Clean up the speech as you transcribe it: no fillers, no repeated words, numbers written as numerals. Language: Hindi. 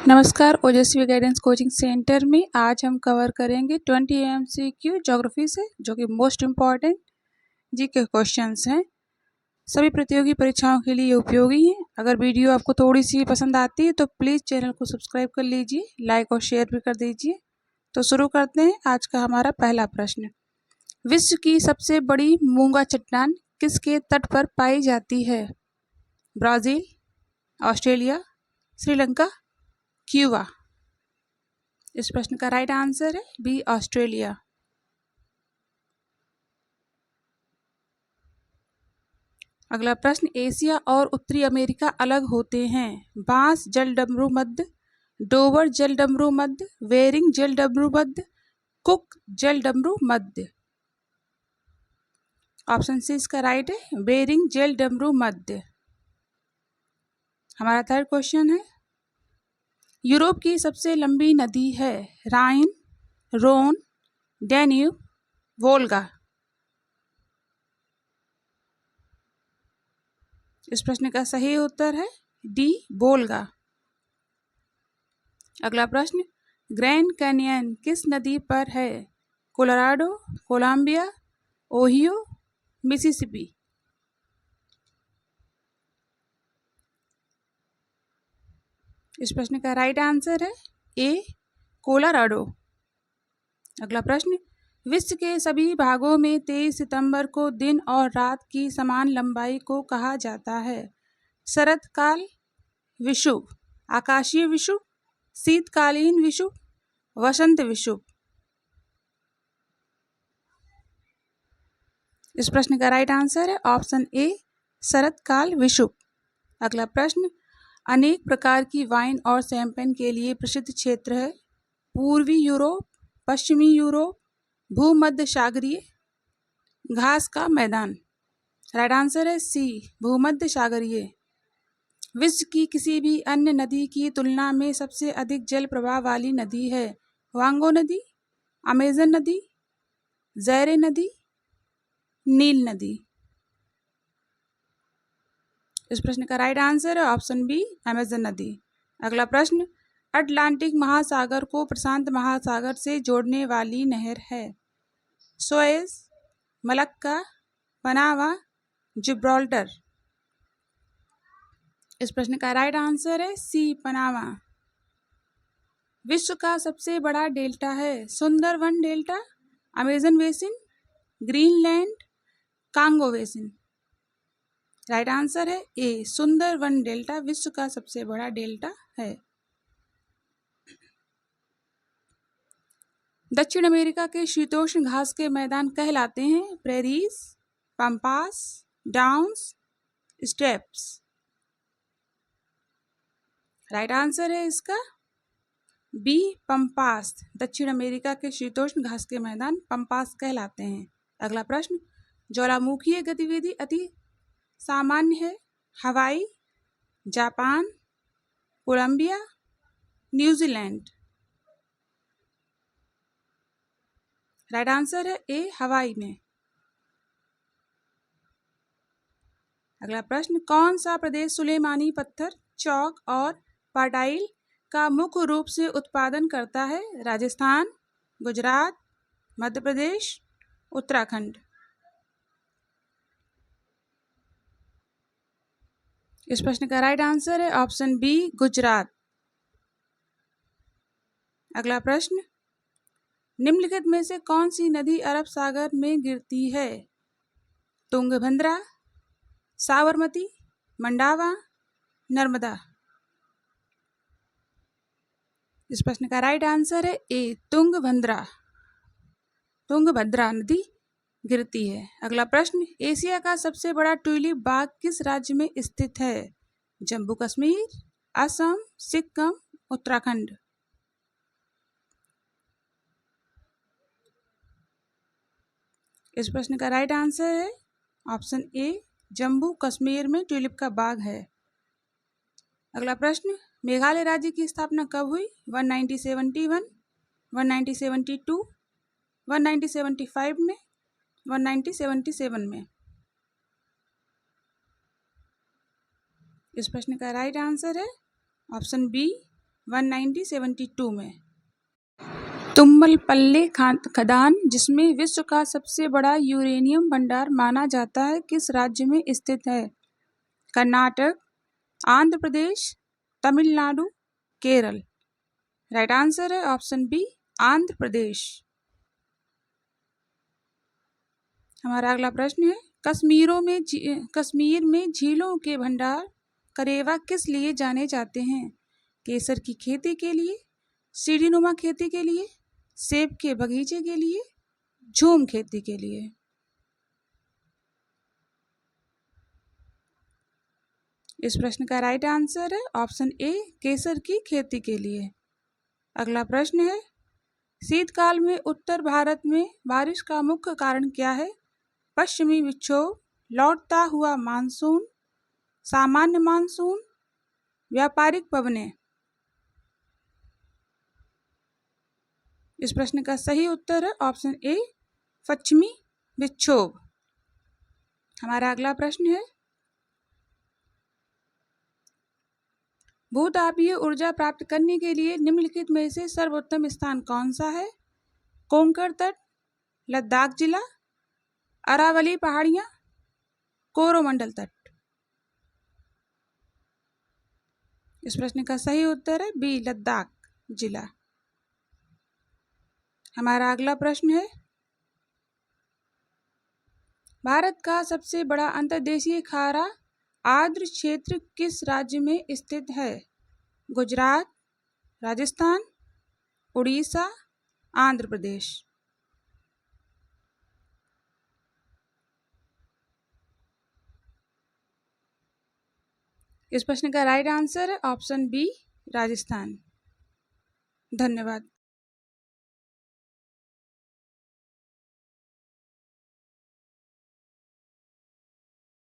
नमस्कार, ओजस्वी गाइडेंस कोचिंग सेंटर में आज हम कवर करेंगे 20 एमसीक्यू ज्योग्राफी से, जो कि मोस्ट इम्पॉर्टेंट जी के क्वेश्चंस हैं। सभी प्रतियोगी परीक्षाओं के लिए उपयोगी हैं। अगर वीडियो आपको थोड़ी सी पसंद आती है तो प्लीज़ चैनल को सब्सक्राइब कर लीजिए, लाइक और शेयर भी कर दीजिए। तो शुरू करते हैं आज का हमारा पहला प्रश्न। विश्व की सबसे बड़ी मूंगा चट्टान किसके तट पर पाई जाती है? Brazil, Australia, Sri Lanka, Cuba. इस प्रश्न का राइट आंसर है बी, ऑस्ट्रेलिया। अगला प्रश्न, एशिया और उत्तरी अमेरिका अलग होते हैं। बांस जलडमरू मध्य, डोवर जलडमरू मध्य, वेरिंग जलडमरू मध्य, कुक जलडमरू मध्य। ऑप्शन सी इसका राइट है, बेरिंग जलडमरू मध्य। हमारा थर्ड क्वेश्चन है, यूरोप की सबसे लंबी नदी है? राइन, रोन, डैन्यूब, वोल्गा। इस प्रश्न का सही उत्तर है डी, वोल्गा। अगला प्रश्न, ग्रैंड कैनियन किस नदी पर है? Colorado, Columbia, Ohio, Mississippi. इस प्रश्न का राइट आंसर है ए, कोलोराडो। अगला प्रश्न, विश्व के सभी भागों में 23 सितंबर को दिन और रात की समान लंबाई को कहा जाता है? शरतकाल विषुव, आकाशीय विषुव, शीतकालीन विषुव, वसंत विषुव। इस प्रश्न का राइट आंसर है ऑप्शन ए, शरतकाल विषुव। अगला प्रश्न, अनेक प्रकार की वाइन और शैंपेन के लिए प्रसिद्ध क्षेत्र है? पूर्वी यूरोप, पश्चिमी यूरोप, भूमध्य सागरीय, घास का मैदान। राइट आंसर है सी, भूमध्य सागरीय। विश्व की किसी भी अन्य नदी की तुलना में सबसे अधिक जल प्रवाह वाली नदी है? वांगो नदी, अमेजन नदी, जैरे नदी, नील नदी। इस प्रश्न का राइट आंसर है ऑप्शन बी, अमेजन नदी। अगला प्रश्न, अटलांटिक महासागर को प्रशांत महासागर से जोड़ने वाली नहर है? Suez, Malacca, Panama, Gibraltar. इस प्रश्न का राइट आंसर है सी, पनामा। विश्व का सबसे बड़ा डेल्टा है? Sundarban delta, Amazon basin, Greenland, Congo basin. Right answer है ए, सुंदरवन डेल्टा विश्व का सबसे बड़ा डेल्टा है। दक्षिण अमेरिका के शीतोष्ण घास के मैदान कहलाते हैं? Prairies, pampas, downs, steps. Right answer है इसका बी, पंपास। दक्षिण अमेरिका के शीतोष्ण घास के मैदान पंपास कहलाते हैं। अगला प्रश्न, ज्वालामुखीय गतिविधि अति सामान्य है? Hawaii, Japan, Colombia, New Zealand. Right answer है ए, हवाई में। अगला प्रश्न, कौन सा प्रदेश सुलेमानी पत्थर, चौक और पाटाइल का मुख्य रूप से उत्पादन करता है? राजस्थान, गुजरात, मध्य प्रदेश, उत्तराखंड। इस प्रश्न का राइट आंसर है ऑप्शन बी, गुजरात। अगला प्रश्न, निम्नलिखित में से कौन सी नदी अरब सागर में गिरती है? तुंगभद्रा, साबरमती, मंडावा, नर्मदा। इस प्रश्न का राइट आंसर है ए, तुंगभद्रा। तुंगभद्रा नदी गिरती है। अगला प्रश्न, एशिया का सबसे बड़ा ट्यूलिप बाग किस राज्य में स्थित है? जम्मू कश्मीर, असम, सिक्किम, उत्तराखंड। इस प्रश्न का राइट आंसर है ऑप्शन ए, जम्मू कश्मीर में ट्यूलिप का बाग है। अगला प्रश्न, मेघालय राज्य की स्थापना कब हुई? 1971, 1972, 1975 में, 1977 में। इस प्रश्न का राइट आंसर है ऑप्शन बी, 1972 में। तुम्बलपल्ली खदान, जिसमें विश्व का सबसे बड़ा यूरेनियम भंडार माना जाता है, किस राज्य में स्थित है? कर्नाटक, आंध्र प्रदेश, तमिलनाडु, केरल। राइट आंसर है ऑप्शन बी, आंध्र प्रदेश। हमारा अगला प्रश्न है, कश्मीर में झीलों के भंडार करेवा किस लिए जाने जाते हैं? केसर की खेती के लिए, सीढ़ीनुमा खेती के लिए, सेब के बगीचे के लिए, झूम खेती के लिए। इस प्रश्न का राइट आंसर है ऑप्शन ए, केसर की खेती के लिए। अगला प्रश्न है, शीतकाल में उत्तर भारत में बारिश का मुख्य कारण क्या है? पश्चिमी विक्षोभ, लौटता हुआ मानसून, सामान्य मानसून, व्यापारिक पवनें। इस प्रश्न का सही उत्तर है ऑप्शन ए, पश्चिमी विक्षोभ। हमारा अगला प्रश्न है, भूतापीय ऊर्जा प्राप्त करने के लिए निम्नलिखित में से सर्वोत्तम स्थान कौन सा है? कोंकण तट, लद्दाख जिला, अरावली पहाड़ियां, कोरोमंडल तट। इस प्रश्न का सही उत्तर है बी, लद्दाख जिला। हमारा अगला प्रश्न है, भारत का सबसे बड़ा अंतर्देशीय खारा आर्द्र क्षेत्र किस राज्य में स्थित है? गुजरात, राजस्थान, उड़ीसा, आंध्र प्रदेश। इस प्रश्न का राइट आंसर है ऑप्शन बी, राजस्थान। धन्यवाद।